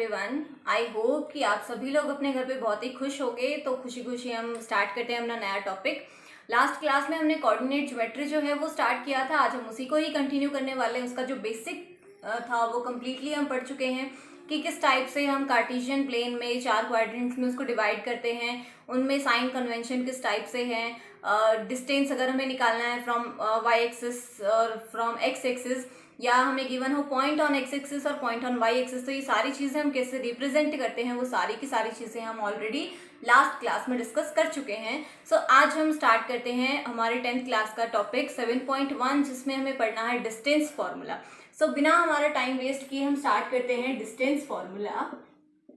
Everyone. I hope कि आप सभी लोग अपने घर पे बहुत ही खुश होंगे। तो खुशी खुशी हम स्टार्ट करते हैं अपना नया टॉपिक। लास्ट क्लास में हमने कोऑर्डिनेट ज्योमेट्री जो है वो स्टार्ट किया था। आज हम उसी को ही कंटिन्यू करने वाले हैं। उसका जो बेसिक था वो कम्प्लीटली हम पढ़ चुके हैं कि किस टाइप से हम कार्टेशियन प्लेन में 4 क्वाड्रेंट्स में उसको डिवाइड करते हैं, उनमें साइन कन्वेंशन किस टाइप से हैं, डिस्टेंस अगर हमें निकालना है फ्रॉम वाई एक्सिस और फ्रॉम एक्स एक्सिस, या हमें गिवन हो पॉइंट ऑन एक्स एक्सिस और पॉइंट ऑन वाई एक्सिस, तो ये सारी चीज़ें हम कैसे रिप्रेजेंट करते हैं वो सारी की सारी चीज़ें हम ऑलरेडी लास्ट क्लास में डिस्कस कर चुके हैं। सो आज हम स्टार्ट करते हैं हमारे 10th क्लास का टॉपिक 7.1, जिसमें हमें पढ़ना है डिस्टेंस फॉर्मूला। सो बिना हमारा टाइम वेस्ट किए हम स्टार्ट करते हैं distance formula.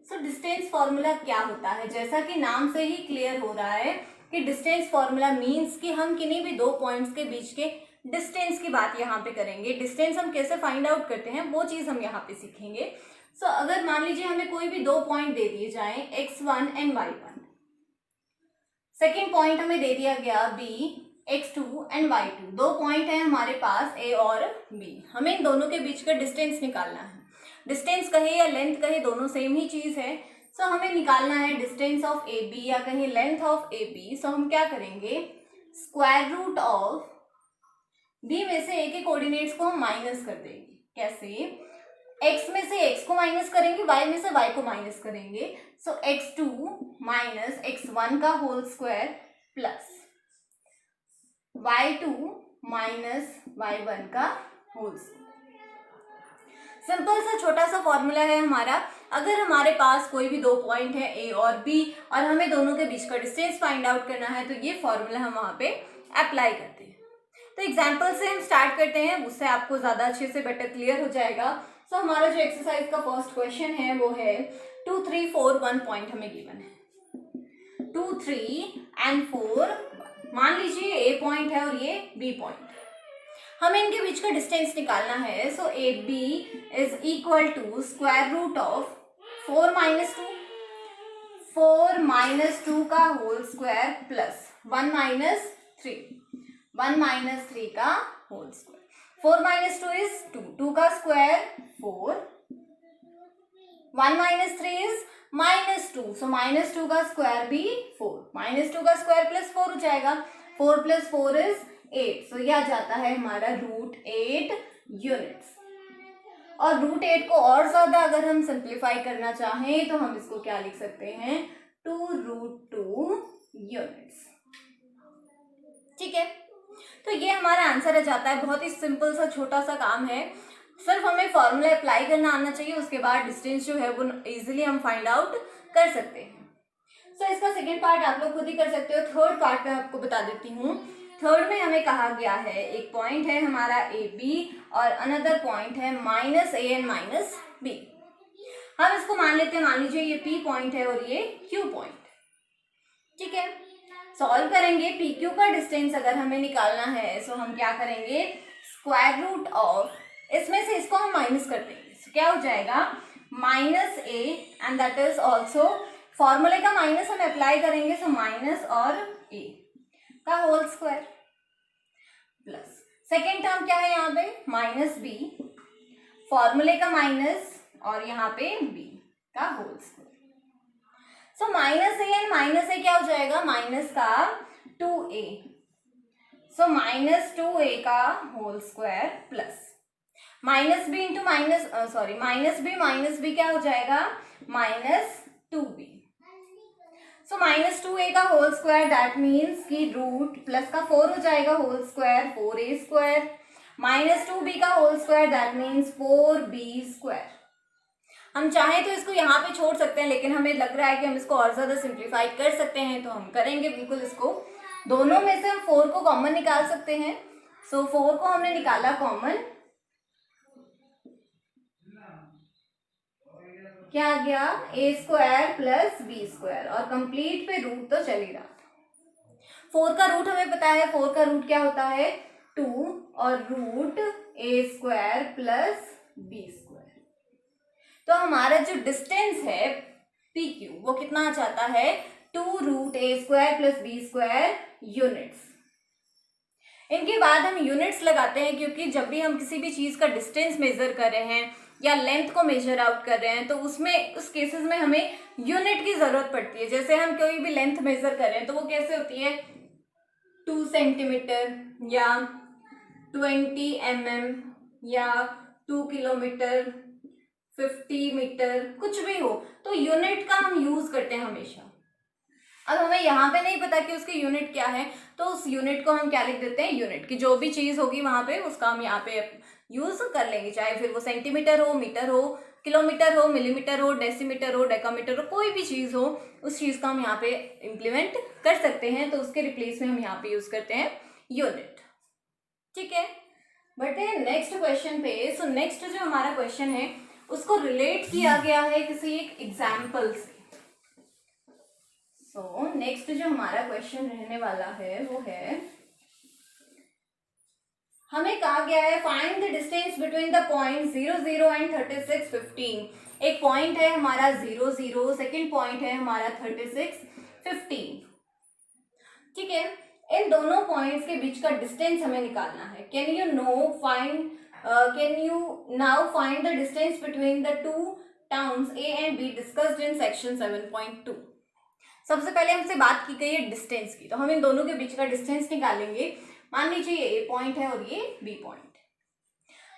So distance formula क्या होता है? जैसा कि नाम से ही क्लियर हो रहा है कि डिस्टेंस फॉर्मूला मीन्स कि हम किन्हीं भी दो पॉइंट्स के बीच के डिस्टेंस की बात यहाँ पे करेंगे। डिस्टेंस हम कैसे फाइंड आउट करते हैं वो चीज़ हम यहाँ पे सीखेंगे। सो अगर मान लीजिए हमें कोई भी दो पॉइंट दे दिए जाएं x1 and y1, second point हमें दे दिया गया b x2 एंड y2, दो पॉइंट है हमारे पास a और b। हमें इन दोनों के बीच का डिस्टेंस निकालना है। डिस्टेंस कहे या लेंथ कहे दोनों सेम ही चीज है। सो हमें निकालना है डिस्टेंस ऑफ ए बी या कहीं लेंथ ऑफ ए बी। सो हम क्या करेंगे, स्क्वायर रूट ऑफ बी में से ए के कोऑर्डिनेट्स को हम माइनस कर देंगे। कैसे? x में से x को माइनस करेंगे, y में से y को माइनस करेंगे। सो x2 माइनस x1 का whole square plus y2 minus y1 का होल स्क्वायर। सिंपल सा छोटा सा फॉर्मूला है हमारा। अगर हमारे पास कोई भी दो पॉइंट है a और b और हमें दोनों के बीच का डिस्टेंस फाइंड आउट करना है, तो ये फॉर्मूला हम वहाँ पे अप्लाई करते हैं। तो एग्जाम्पल से हम स्टार्ट करते हैं, उससे आपको ज़्यादा अच्छे से बेटर क्लियर हो जाएगा। सो हमारा जो एक्सरसाइज का फर्स्ट क्वेश्चन है वो है 2, 3, 4, 1 पॉइंट हमें गिवन है। 2, 3 एंड 4, मान लीजिए ए पॉइंट है और ये बी पॉइंट है। हमें इनके बीच का डिस्टेंस निकालना है। So A B is equal to square root of 4 minus 2, 4 minus 2 का whole square plus 1 minus 3, 1 minus 3 का होल स्क्वायर। 4 माइनस 2 इज 2, 2 का square 4, 1 minus 3 is minus 2, so minus 2 का स्क्वायर भी 4, माइनस 2 का स्क्वायर प्लस 4 हो जाएगा। 4 प्लस 4 इज 8, सो यह जाता है हमारा √8 यूनिट्स। और √8 को और ज्यादा अगर हम सिंप्लीफाई करना चाहें तो हम इसको क्या लिख सकते हैं, 2√2 यूनिट्स। ठीक है, तो ये हमारा आंसर आ जाता है। बहुत ही सिंपल सा छोटा सा काम है, सिर्फ हमें फॉर्मूला अप्लाई करना आना चाहिए। उसके बाद डिस्टेंस जो है वो इजीली हम फाइंड आउट कर सकते हैं। सो इसका सेकेंड पार्ट आप लोग खुद ही कर सकते हो। थर्ड पार्ट में आपको बता देती हूँ। थर्ड में हमें कहा गया है एक पॉइंट है हमारा ए बी और अनदर पॉइंट है minus A and minus B. हम इसको मान लेते हैं, मान लीजिए ये पी पॉइंट है और ये क्यू पॉइंट। ठीक है, सॉल्व करेंगे। पी क्यू का डिस्टेंस अगर हमें निकालना है सो हम क्या करेंगे, स्क्वायर रूट ऑफ, इसमें से इसको हम माइनस कर देंगे। सो क्या हो जाएगा, minus A and that is also फॉर्मूले का माइनस हम अप्लाई करेंगे। सो माइनस और ए का whole square plus second term क्या है यहाँ पे, माइनस बी, फॉर्मूले का माइनस और यहाँ पे बी का whole square. So minus A and minus A क्या हो जाएगा, माइनस का 2a, सो माइनस 2a का whole square plus minus B into minus minus B क्या हो जाएगा, minus 2b। So minus 2a का होल स्क्वायर दैट मीन्स कि रूट प्लस का 4 हो जाएगा whole square, 4a square, minus 2b का whole square that means 4b square. हम चाहें तो इसको यहाँ पे छोड़ सकते हैं, लेकिन हमें लग रहा है कि हम इसको और ज्यादा सिंप्लीफाई कर सकते हैं, तो हम करेंगे बिल्कुल इसको। दोनों में से हम 4 को कॉमन निकाल सकते हैं। सो 4 को हमने निकाला कॉमन, क्या आ गया, ए स्क्वायर प्लस बी स्क्वायर, और कंप्लीट पे रूट तो चल ही रहा था। 4 का रूट हमें पता है, 4 का रूट क्या होता है, 2, और रूट ए स्क्वायर प्लस बी स्क्वायर। तो हमारा जो डिस्टेंस है पी क्यू वो कितना आ जाता है, 2√a square plus B square units. इनके बाद हम यूनिट्स लगाते हैं, क्योंकि जब भी हम किसी भी चीज का डिस्टेंस मेजर कर रहे हैं या लेंथ को मेजर आउट कर रहे हैं, तो उसमें उस केसेस में हमें यूनिट की जरूरत पड़ती है। जैसे हम कोई भी लेंथ मेजर कर रहे हैं तो वो कैसे होती है, 2 सेंटीमीटर या 20 mm या 2 किलोमीटर, 50 मीटर, कुछ भी हो, तो यूनिट का हम यूज करते हैं हमेशा। अब हमें यहाँ पे नहीं पता कि उसकी यूनिट क्या है, तो उस यूनिट को हम क्या लिख देते हैं, यूनिट की जो भी चीज होगी वहां पे उसका हम यहाँ पे यूज कर लेंगे, चाहे फिर वो सेंटीमीटर हो, मीटर हो, किलोमीटर हो, मिलीमीटर हो, डेसीमीटर हो, डेकामीटर हो, कोई भी चीज हो, उस चीज का हम यहाँ पे इम्प्लीमेंट कर सकते हैं। तो उसके रिप्लेस में हम यहाँ पे यूज करते हैं यूनिट। ठीक है, बढ़ते हैं नेक्स्ट क्वेश्चन पे। सो नेक्स्ट जो हमारा क्वेश्चन है उसको रिलेट किया गया है किसी एक एग्जाम्पल से। सो नेक्स्ट जो हमारा क्वेश्चन रहने वाला है वो है, हमें कहा गया है find the distance between the point 0 0 and 36 15। एक पॉइंट है हमारा 0 0, सेकेंड पॉइंट है हमारा 36 15। ठीक है, इन दोनों पॉइंट्स के बीच का डिस्टेंस हमें निकालना है। Can you now find the distance between the two towns A and be discussed in section 7.2। सबसे पहले हमसे बात की गई है डिस्टेंस की, तो हम इन दोनों के बीच का डिस्टेंस निकालेंगे। मान लीजिए ये ए पॉइंट है और ये बी पॉइंट,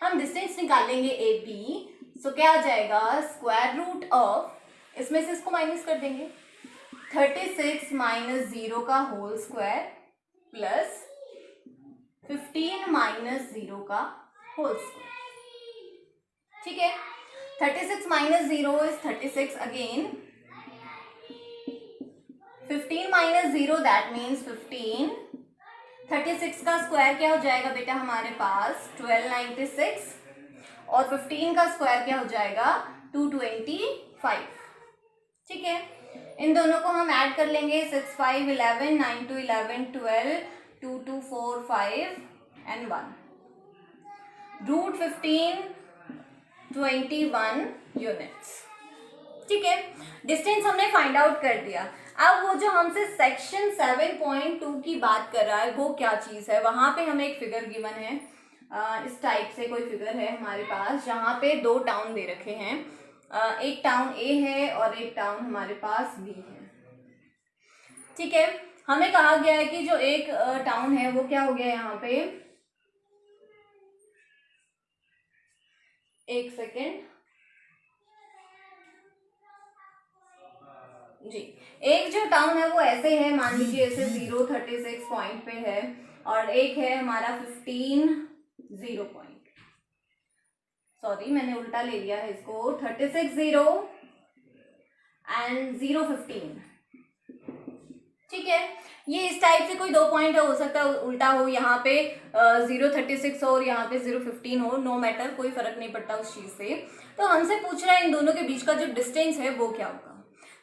हम डिस्टेंस निकालेंगे ए बी। सो क्या आ जाएगा, स्क्वायर रूट ऑफ, इसमें से इसको माइनस कर देंगे, 36 माइनस 0 का होल स्क्वायर प्लस 15 माइनस 0 का होल स्क्वायर। ठीक है, 36 minus 0 is 36 again, 15 minus 0 that means 15, 36 का स्क्वायर क्या हो जाएगा बेटा हमारे पास 1296, और 15 का स्क्वायर क्या हो जाएगा 225। ठीक है, इन दोनों को हम ऐड कर लेंगे, 6 5 11, 9 2 11, 12, 2 2 4 5 एंड 1, रूट 15 21 यूनिट्स। ठीक है, डिस्टेंस हमने फाइंड आउट कर दिया। अब वो जो हमसे सेक्शन 7.2 की बात कर रहा है वो क्या चीज है, वहां पे हमें एक फिगर गिवन है, इस टाइप से कोई फिगर है हमारे पास जहाँ पे दो टाउन दे रखे हैं, एक टाउन ए है और एक टाउन हमारे पास बी है। ठीक है, हमें कहा गया है कि जो एक टाउन है वो क्या हो गया यहाँ पे, एक सेकेंड जी, एक जो टाउन है वो ऐसे है, मान लीजिए ऐसे 0 36 पॉइंट पे है, और एक है हमारा 15 0 पॉइंट, सॉरी मैंने उल्टा ले लिया है इसको, 36 0 एंड 0 15। ठीक है, ये इस टाइप से कोई दो पॉइंट हो सकता है उल्टा हो, यहाँ पे 0 36 हो और यहाँ पे 0 15 हो, नो मैटर, कोई फर्क नहीं पड़ता उस चीज से। तो हमसे पूछ रहा है इन दोनों के बीच का जो डिस्टेंस है वो क्या होगा,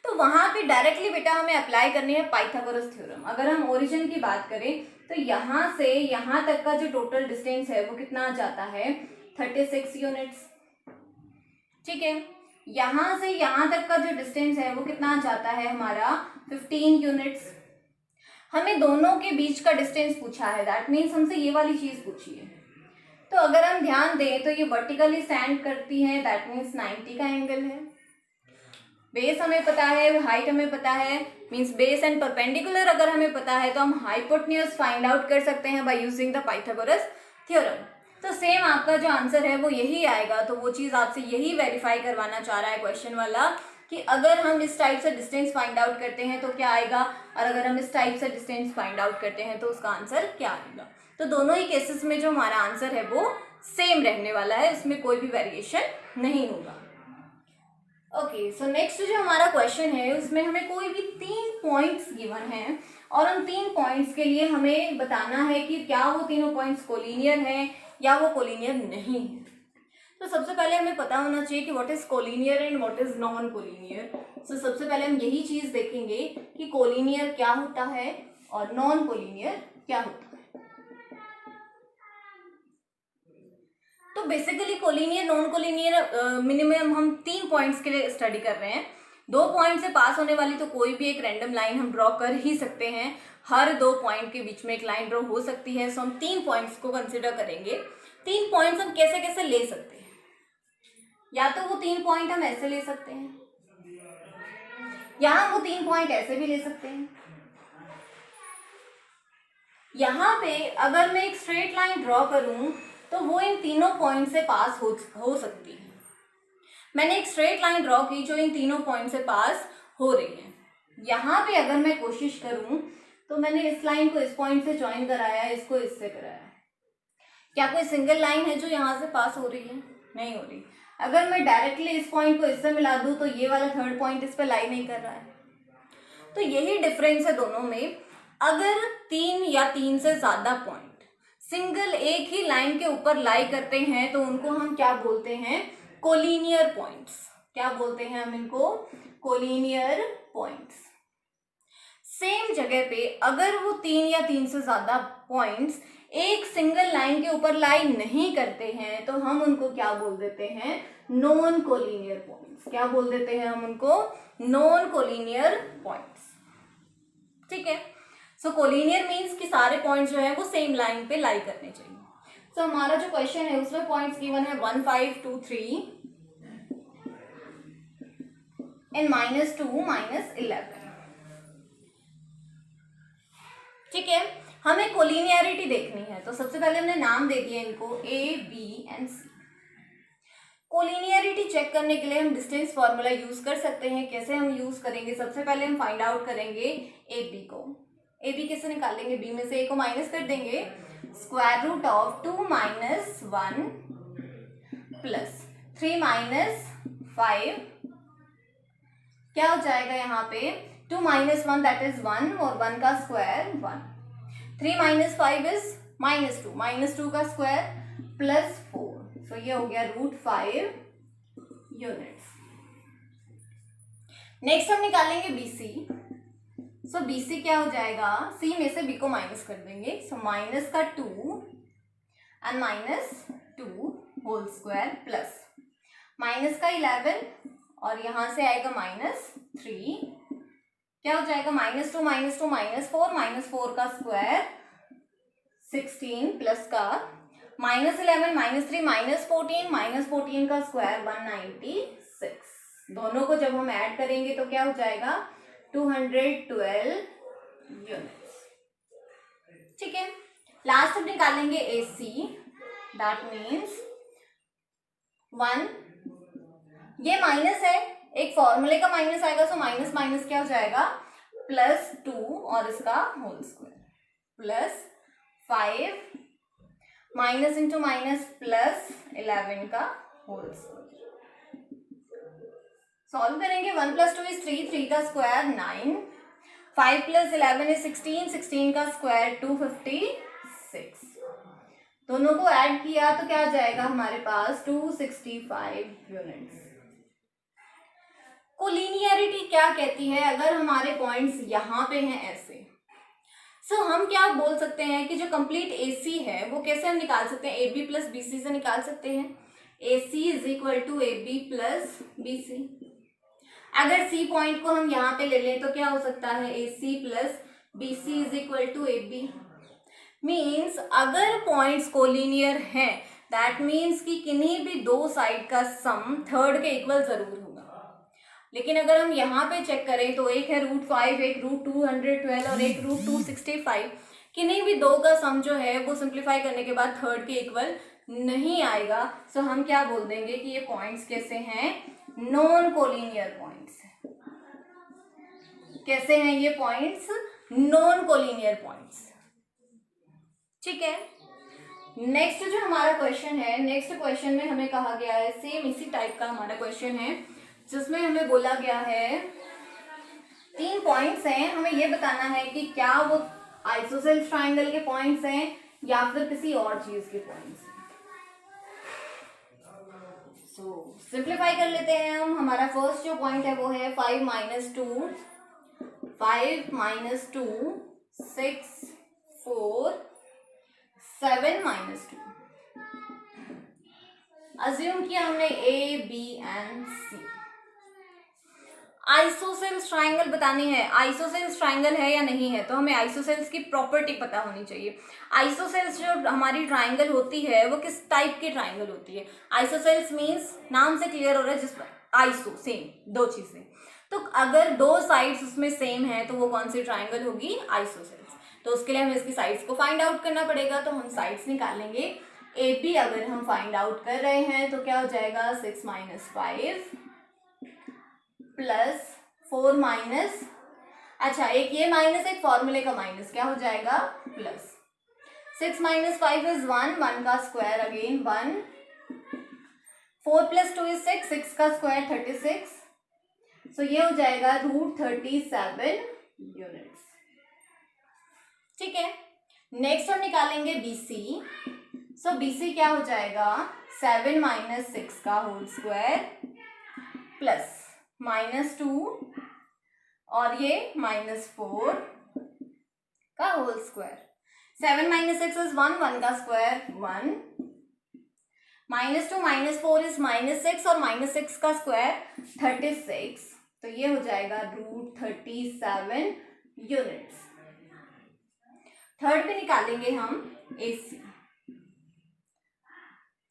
तो वहां पे डायरेक्टली बेटा हमें अप्लाई करनी है पाइथागोरस थ्योरम। अगर हम ओरिजिन की बात करें तो यहाँ से यहाँ तक का जो टोटल डिस्टेंस है वो कितना आ जाता है 36 यूनिट्स। ठीक है, यहाँ से यहाँ तक का जो डिस्टेंस है वो कितना आ जाता है हमारा 15 यूनिट्स। हमें दोनों के बीच का डिस्टेंस पूछा है, दैट मीन्स हमसे ये वाली चीज पूछी है। तो अगर हम ध्यान दें तो ये वर्टिकली स्टैंड करती है, दैट मीन्स 90 का एंगल है। बेस हमें पता है, हाइट हमें पता है, मींस बेस एंड परपेंडिकुलर अगर हमें पता है तो हम हाइपोटेन्यूज फाइंड आउट कर सकते हैं by using the Pythagoras theorem. तो सेम आपका जो आंसर है वो यही आएगा। तो वो चीज आपसे यही वेरीफाई करवाना चाह रहा है क्वेश्चन वाला कि अगर हम इस टाइप से डिस्टेंस फाइंड आउट करते हैं तो क्या आएगा, और अगर हम इस टाइप से डिस्टेंस फाइंड आउट करते हैं तो उसका आंसर क्या आएगा। तो दोनों ही केसेस में जो हमारा आंसर है वो सेम रहने वाला है, उसमें कोई भी वेरिएशन नहीं होगा। ओके, सो नेक्स्ट जो हमारा क्वेश्चन है उसमें हमें कोई भी 3 पॉइंट्स गिवन हैं और उन 3 पॉइंट्स के लिए हमें बताना है कि क्या वो तीनों पॉइंट्स कोलिनियर हैं या वो कोलिनियर नहीं है। तो सबसे पहले हमें पता होना चाहिए कि what is collinear and what is non collinear. So सबसे पहले हम यही चीज देखेंगे कि कोलिनियर क्या होता है और नॉन कोलिनियर क्या होता है। तो basically collinear non collinear minimum हम 3 पॉइंट्स के लिए स्टडी कर रहे हैं। 2 पॉइंट से पास होने वाली तो कोई भी एक रैंडम लाइन हम ड्रॉ कर ही सकते हैं, हर 2 पॉइंट के बीच में एक लाइन ड्रॉ हो सकती है। सो हम 3 पॉइंट्स को कंसिडर करेंगे। 3 पॉइंट्स हम कैसे कैसे ले सकते हैं। या तो वो 3 पॉइंट हम ऐसे ले सकते हैं, या हम वो 3 पॉइंट ऐसे भी ले सकते हैं। यहाँ पे अगर मैं एक स्ट्रेट लाइन ड्रॉ करूं तो वो इन तीनों पॉइंट से पास हो सकती है। मैंने एक स्ट्रेट लाइन ड्रॉ की जो इन तीनों पॉइंट से पास हो रही है। यहाँ पे अगर मैं कोशिश करूं तो मैंने इस लाइन को इस पॉइंट से ज्वाइन कराया, इसको इससे कराया। क्या कोई सिंगल लाइन है जो यहाँ से पास हो रही है? नहीं हो रही। अगर मैं डायरेक्टली इस पॉइंट को इससे मिला दूं तो ये वाला थर्ड पॉइंट इस पे लाई नहीं कर रहा है। तो यही डिफरेंस है दोनों में। अगर 3 या 3 से ज्यादा पॉइंट सिंगल एक ही लाइन के ऊपर लाई करते हैं तो उनको हम क्या बोलते हैं? Collinear points. क्या बोलते हैं हम इनको? Collinear points. सेम जगह पे अगर वो 3 या 3 से ज्यादा पॉइंट्स एक सिंगल लाइन के ऊपर लाई नहीं करते हैं तो हम उनको क्या बोल देते हैं? Non collinear points. क्या बोल देते हैं हम उनको? Non collinear points. ठीक है। सो कोलिनियर मीन्स कि सारे पॉइंट्स जो है वो सेम लाइन पे लाई करने चाहिए। सो हमारा जो क्वेश्चन है उसमें पॉइंट्स गिवन है 1, 5, 2, 3 एंड -2, -11। ठीक है। हमें कोलिनियरिटी देखनी है तो सबसे पहले हमने नाम दे दिया इनको A, B and C। Collinearity check करने के लिए हम डिस्टेंस फॉर्मूला यूज कर सकते हैं। कैसे हम यूज करेंगे? सबसे पहले हम फाइंड आउट करेंगे AB को। AB कैसे निकालेंगे? B में से A को माइनस कर देंगे। स्क्वायर रूट ऑफ 2 - 1 प्लस 3 - 5 क्या हो जाएगा यहाँ पे? 2 - 1 दैट इज 1 और 1 का स्क्वायर 1। 3 - 5 इज -2, -2 का स्क्वायर प्लस 4। सो ये हो गया √5 यूनिट्स। नेक्स्ट हम निकालेंगे BC। सो BC क्या हो जाएगा? C में से B को माइनस कर देंगे। सो माइनस का 2 and -2 whole square plus minus का 11 और यहां से आएगा -3। क्या हो जाएगा? -2 -2 -4 -4 का स्क्वायर 16 प्लस का -11 -3 -14 -14 का स्क्वायर 196। दोनों को जब हम ऐड करेंगे तो क्या हो जाएगा? 212 यूनिट्स। ठीक है। लास्ट हम निकालेंगे AC। दैट मीन्स 1, ये माइनस है, एक फॉर्मूले का माइनस आएगा सो माइनस माइनस क्या हो जाएगा? +2 और इसका whole square plus 5 minus into minus plus 11 का होल स्क्वायर। सॉल्व करेंगे। 1 + 2 इज 3, 3 का स्क्वायर 9, 5 + 11 इज 16, 16 का स्क्वायर 256। दोनों को ऐड किया तो क्या आ जाएगा हमारे पास? 265 यूनिट्स। कोलिनियरिटी क्या कहती है? अगर हमारे पॉइंट्स यहाँ पे हैं ऐसे, सो हम क्या बोल सकते हैं कि जो कंप्लीट AC है वो कैसे हम निकाल सकते हैं? AB + BC से निकाल सकते हैं। AC = AB + BC। अगर C पॉइंट को हम यहाँ पे ले लें तो क्या हो सकता है? AC + BC = AB। मीन्स अगर पॉइंट्स कोलिनियर हैं दैट मीन्स कि किन्हीं भी दो साइड का सम थर्ड के इक्वल जरूर होगा। लेकिन अगर हम यहाँ पे चेक करें तो एक है √5, एक √212 और एक √265। किन्हीं भी दो का सम जो है वो सिंप्लीफाई करने के बाद थर्ड के इक्वल नहीं आएगा। सो हम क्या बोल देंगे कि ये पॉइंट्स कैसे हैं? Non collinear points. कैसे हैं ये पॉइंट्स? Non collinear points. ठीक है। नेक्स्ट जो हमारा क्वेश्चन है, नेक्स्ट क्वेश्चन में हमें कहा गया है, सेम इसी टाइप का हमारा क्वेश्चन है जिसमें हमें बोला गया है 3 पॉइंट्स हैं, हमें ये बताना है कि क्या वो आइसोसेल्स ट्राइंगल के पॉइंट्स हैं या फिर किसी और चीज के पॉइंट्स हैं। सो सिंप्लीफाई कर लेते हैं हम। हमारा फर्स्ट जो पॉइंट है वो है 5 - 2, 5 - 2, 6, 4, 7 - 2। अज्यूम किया हमने A, B and C। Isosceles triangle बतानी है, आइसोसेल्स ट्राइंगल है या नहीं है, तो हमें आइसोसेल्स की प्रॉपर्टी पता होनी चाहिए। आइसोसेल्स जो हमारी ट्राइंगल होती है वो किस टाइप की ट्राइंगल होती है? आइसोसेल्स मीन्स नाम से क्लियर हो रहा है, जिसमें आइसो सेम दो चीजें, तो अगर दो साइड्स उसमें सेम है तो वो कौन सी ट्राइंगल होगी? आइसोसेल्स। तो उसके लिए हमें इसकी साइड्स को फाइंड आउट करना पड़ेगा, तो हम साइड्स निकालेंगे। ए बी अगर हम फाइंड आउट कर रहे हैं तो क्या हो जाएगा? 6 - 5 प्लस 4 माइनस, अच्छा एक ये माइनस एक फॉर्मूले का माइनस, क्या हो जाएगा? प्लस। 6 - 5 इज 1, 1 का स्क्वायर अगेन 1, 4 + 2 इज 6, 6 का स्क्वायर 36, सो ये हो जाएगा √37 यूनिट्स। ठीक है, नेक्स्ट हम निकालेंगे BC। सो BC क्या हो जाएगा? 7 - 6 का होल स्क्वायर प्लस -2 और ये -4 का होल स्क्वायर। 7 - 6 इज 1, 1 का स्क्वायर 1, -2 - 4 इज -6 और -6 का स्क्वायर 36, तो ये हो जाएगा √37 यूनिट्स। थर्ड पे निकालेंगे हम AC।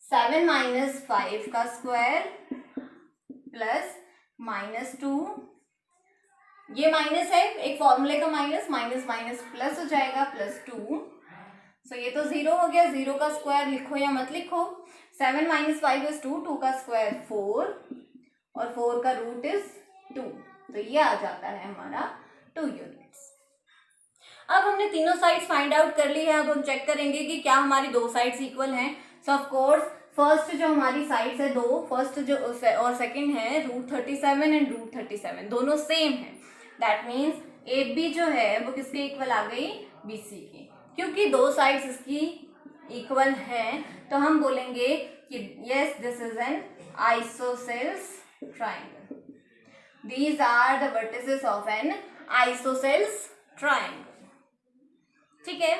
7 - 5 का स्क्वायर प्लस -2, ये माइनस है एक फॉर्मूले का माइनस, माइनस माइनस प्लस हो जाएगा +2, सो ये तो 0 हो गया, 0 का स्क्वायर लिखो या मत लिखो। 7 - 5 इज 2, 2 का स्क्वायर 4 और 4 का रूट इज 2, तो ये आ जाता है हमारा 2 यूनिट्स। अब हमने तीनों साइड्स फाइंड आउट कर ली है, अब हम चेक करेंगे कि क्या हमारी दो साइड्स इक्वल हैं। सो ऑफ कोर्स फर्स्ट जो हमारी साइड्स है दो, फर्स्ट जो और सेकंड है √37 एंड √37 दोनों सेम है। दैट मीन्स AB जो है वो किसके इक्वल आ गई? BC की। क्योंकि दो साइड्स इसकी इक्वल हैं तो हम बोलेंगे कि yes this is an isosceles triangle, these are the vertices of an isosceles triangle. ठीक है,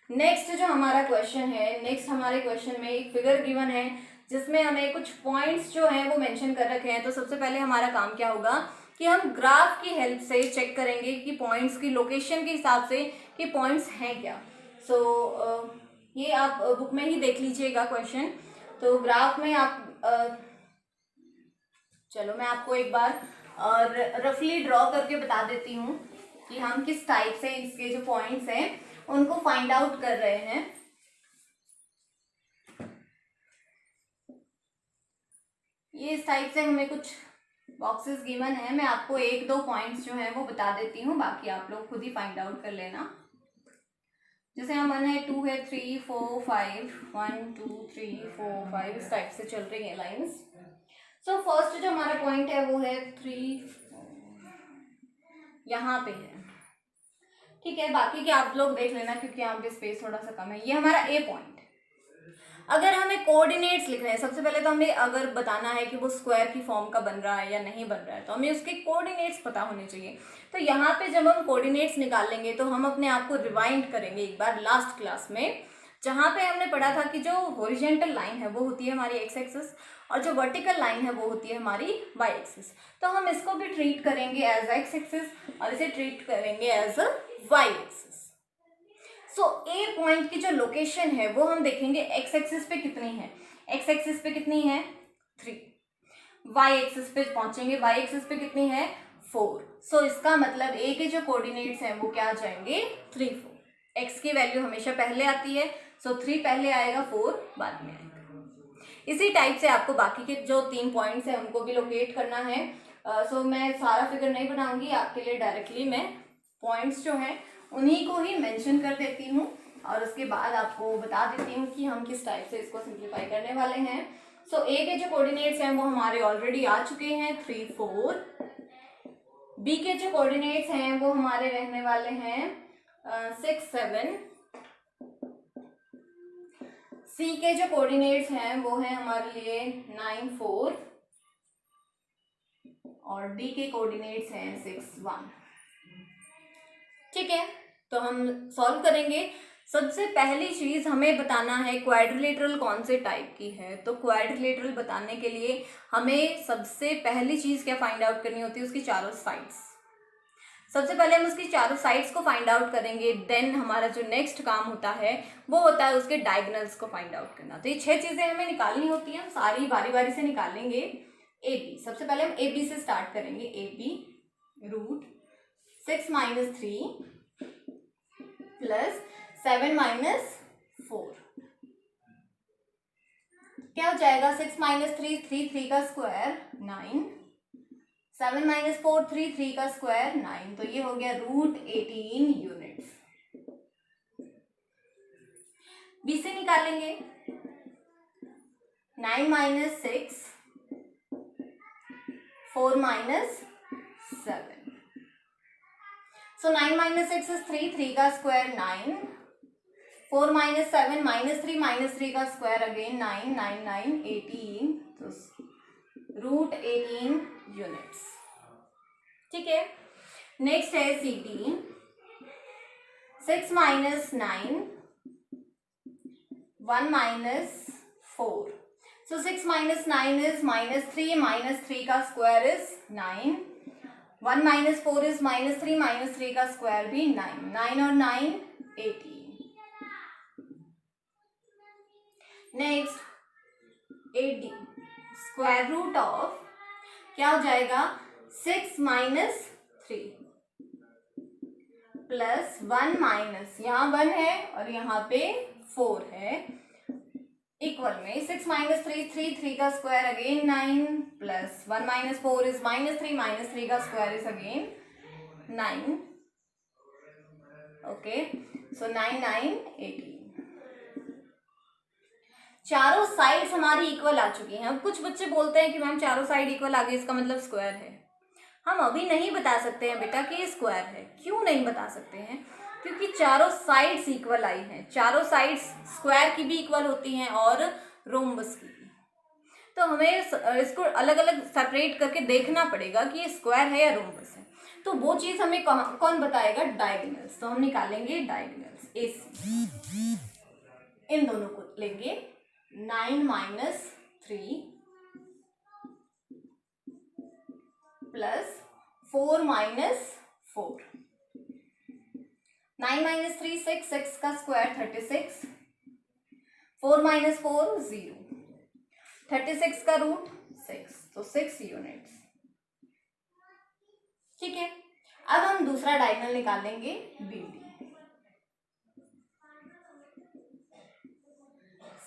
नेक्स्ट जो हमारा क्वेश्चन है, नेक्स्ट हमारे क्वेश्चन में एक फिगर गिवन है जिसमें हमें कुछ पॉइंट्स जो हैं वो मेंशन कर रखे हैं। तो सबसे पहले हमारा काम क्या होगा कि हम ग्राफ की हेल्प से चेक करेंगे कि पॉइंट्स की लोकेशन के हिसाब से कि पॉइंट्स हैं क्या। सो ये आप बुक में ही देख लीजिएगा क्वेश्चन। तो ग्राफ में आप चलो मैं आपको एक बार रफली ड्रॉ करके बता देती हूँ कि हम किस टाइप से इसके जो पॉइंट्स हैं उनको फाइंड आउट कर रहे हैं। ये इस टाइप से हमें कुछ बॉक्सेस गिवन है, मैं आपको एक दो पॉइंट्स जो हैं वो बता देती हूँ, बाकी आप लोग खुद ही फाइंड आउट कर लेना। जैसे हम 1 है 2 है 3 4 5 1 2 3 4 5 इस टाइप से चल रही है लाइंस। सो फर्स्ट जो हमारा पॉइंट है वो है 3 यहाँ पे है। ठीक है, बाकी के आप लोग देख लेना क्योंकि यहाँ पे स्पेस थोड़ा सा कम है। ये हमारा A पॉइंट। अगर हमें कोऑर्डिनेट्स लिखने हैं, सबसे पहले तो हमें अगर बताना है कि वो स्क्वायर की फॉर्म का बन रहा है या नहीं बन रहा है तो हमें उसके कोऑर्डिनेट्स पता होने चाहिए। तो यहाँ पे जब हम कोऑर्डिनेट्स निकालेंगे तो हम अपने आप को रिवाइंड करेंगे एक बार लास्ट क्लास में, जहाँ पे हमने पढ़ा था कि जो हॉरिजॉन्टल लाइन है वो होती है हमारी एक्स एक्सिस और जो वर्टिकल लाइन है वो होती है हमारी वाई एक्सिस। तो हम इसको भी ट्रीट करेंगे एज एक्स एक्सिस और इसे ट्रीट करेंगे एज वाई एक्सिस। सो ए पॉइंट की जो लोकेशन है वो हम देखेंगे एक्स एक्सिस पे कितनी है। एक्स एक्सिस पे कितनी है 3, वाई एक्सिस पे पहुंचेंगे, वाई एक्सिस पे कितनी है 4। सो इसका मतलब ए के जो कोऑर्डिनेट्स हैं वो क्या आ जाएंगे 3 4। एक्स की वैल्यू हमेशा पहले आती है, सो 3 पहले आएगा 4 बाद में आएगा। इसी टाइप से आपको बाकी के जो 3 पॉइंट्स हैं उनको भी लोकेट करना है। सो मैं सारा फिगर नहीं बनाऊंगी आपके लिए, डायरेक्टली मैं पॉइंट्स जो हैं उन्हीं को ही मेंशन कर देती हूँ और उसके बाद आपको बता देती हूँ कि हम किस टाइप से इसको सिंप्लीफाई करने वाले हैं। सो ए के जो कोऑर्डिनेट्स हैं वो हमारे ऑलरेडी आ चुके हैं 3 4। बी के जो कोऑर्डिनेट्स हैं वो हमारे रहने वाले हैं 6 7। सी के जो कोऑर्डिनेट्स हैं वो है हमारे लिए 9 4 और डी के कोऑर्डिनेट्स हैं 6 1। ठीक है, तो हम सॉल्व करेंगे सबसे पहली चीज हमें बताना है क्वाड्रिलेटरल कौन से टाइप की है। तो क्वाड्रिलेटरल बताने के लिए हमें सबसे पहली चीज क्या फाइंड आउट करनी होती है, उसकी चारों साइड्स। सबसे पहले हम उसकी चारों साइड्स को फाइंड आउट करेंगे, देन हमारा जो नेक्स्ट काम होता है वो होता है उसके डायगोनल्स को फाइंड आउट करना। तो ये 6 चीजें हमें निकालनी होती हैं, हम सारी बारी बारी से निकालेंगे। ए बी, सबसे पहले हम ए बी से स्टार्ट करेंगे। ए बी रूट 6 - 3 प्लस 7 - 4 क्या हो जाएगा, 6 - 3 3 3 का स्क्वायर 9, 7 - 4 3 3 का स्क्वायर 9, तो ये हो गया √18 यूनिट्स। बी से निकालेंगे 9 - 6 4 - 7, so 9 - 6 is 3 3 का स्क्वायर 9, 4 - 7 -3 का स्क्वायर अगेन 9 9 9 18, तो √18 यूनिट्स। ठीक है, नेक्स्ट है सी डी 6 - 9 1 - 4, so 6 - 9 is -3 - 3 का स्क्वायर इज 9, 1 - 4 is -3 - 3 का स्क्वायर भी 9, 9 और 9 18। नेक्स्ट 80 स्क्वायर रूट ऑफ क्या हो जाएगा, 6 - 3 प्लस 1 माइनस यहाँ 1 है और यहाँ पे 4 है, इक्वल में 6 - 3 3 3 का स्क्वायर अगेन 9 प्लस 1 - 4 इज -3 - 3 का स्क्वायर इज अगेन 9। ओके, सो 9 9 18। चारों साइड्स हमारी इक्वल आ चुकी हैं। अब कुछ बच्चे बोलते हैं कि मैम चारों साइड इक्वल आ गई, इसका मतलब स्क्वायर है। हम अभी नहीं बता सकते हैं बेटा कि ये स्क्वायर है। क्यों नहीं बता सकते हैं, क्योंकि चारों साइड्स इक्वल आई हैं। चारों साइड्स स्क्वायर की भी इक्वल होती हैं और रोम्बस की भी। तो हमें इसको अलग अलग सेपरेट करके देखना पड़ेगा कि ये स्क्वायर है या रोम्बस है। तो वो चीज हमें कौन बताएगा, डायगोनल्स। तो हम निकालेंगे डायगोनल्स AC, इन दोनों को लेंगे 9 - 3 प्लस 4 - 4, 9 - 3 6 6 का स्क्वायर 36, 4 - 4 0, 36 का रूट 6, तो 6 यूनिट्स। ठीक है, अब हम दूसरा डायगोनल निकालेंगे BD,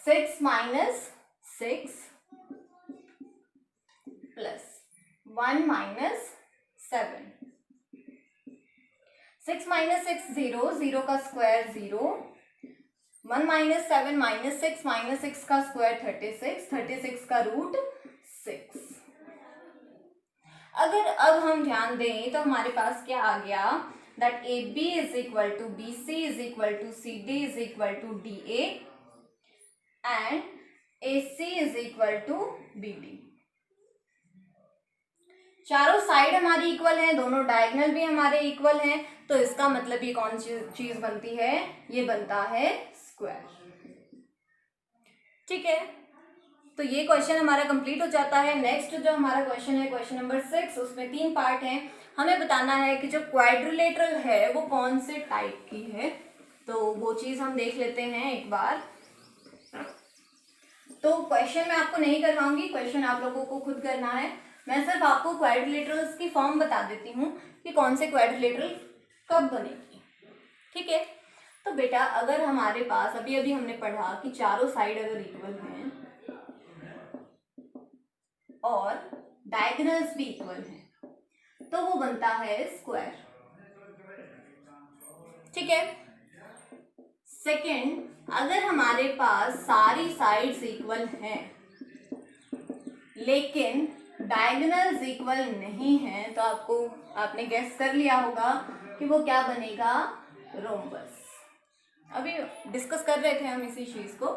6 - 6 प्लस 1 - 7, 6 - 6 0, 0 का स्क्वायर 0, 1 - 7 -6 6 का स्क्वायर 36, 36 का रूट 6। अगर अब हम ध्यान दें तो हमारे पास क्या आ गया, that AB is equal to BC is equal to CD is equal to DA and AC is equal to BD। चारों साइड हमारी इक्वल हैं, दोनों डायगोनल भी हमारे इक्वल हैं, तो इसका मतलब ये कौन सी चीज बनती है, ये बनता है स्क्वायर। ठीक है, तो ये क्वेश्चन हमारा कंप्लीट हो जाता है। नेक्स्ट जो हमारा क्वेश्चन है क्वेश्चन नंबर 6, उसमें 3 पार्ट हैं। हमें बताना है कि जो क्वाड्रिलेटरल है वो कौन से टाइप की है, तो वो चीज हम देख लेते हैं एक बार। तो क्वेश्चन मैं आपको नहीं करवाऊंगी, क्वेश्चन आप लोगों को खुद करना है। मैं सिर्फ आपको क्वाड्रिलेटरल्स की फॉर्म बता देती हूँ कि कौन से क्वाड्रिलेटरल कब बनेगी। ठीक है, तो बेटा अगर हमारे पास अभी अभी हमने पढ़ा कि चारों साइड अगर इक्वल हैं और डायगोनल्स भी इक्वल हैं तो वो बनता है स्क्वायर। ठीक है, सेकंड, अगर हमारे पास सारी साइड्स इक्वल हैं लेकिन डायगोनल्स इक्वल नहीं हैं, तो आपने गेस कर लिया होगा कि वो क्या बनेगा, रोम्बस। अभी डिस्कस कर रहे थे हम इसी चीज को।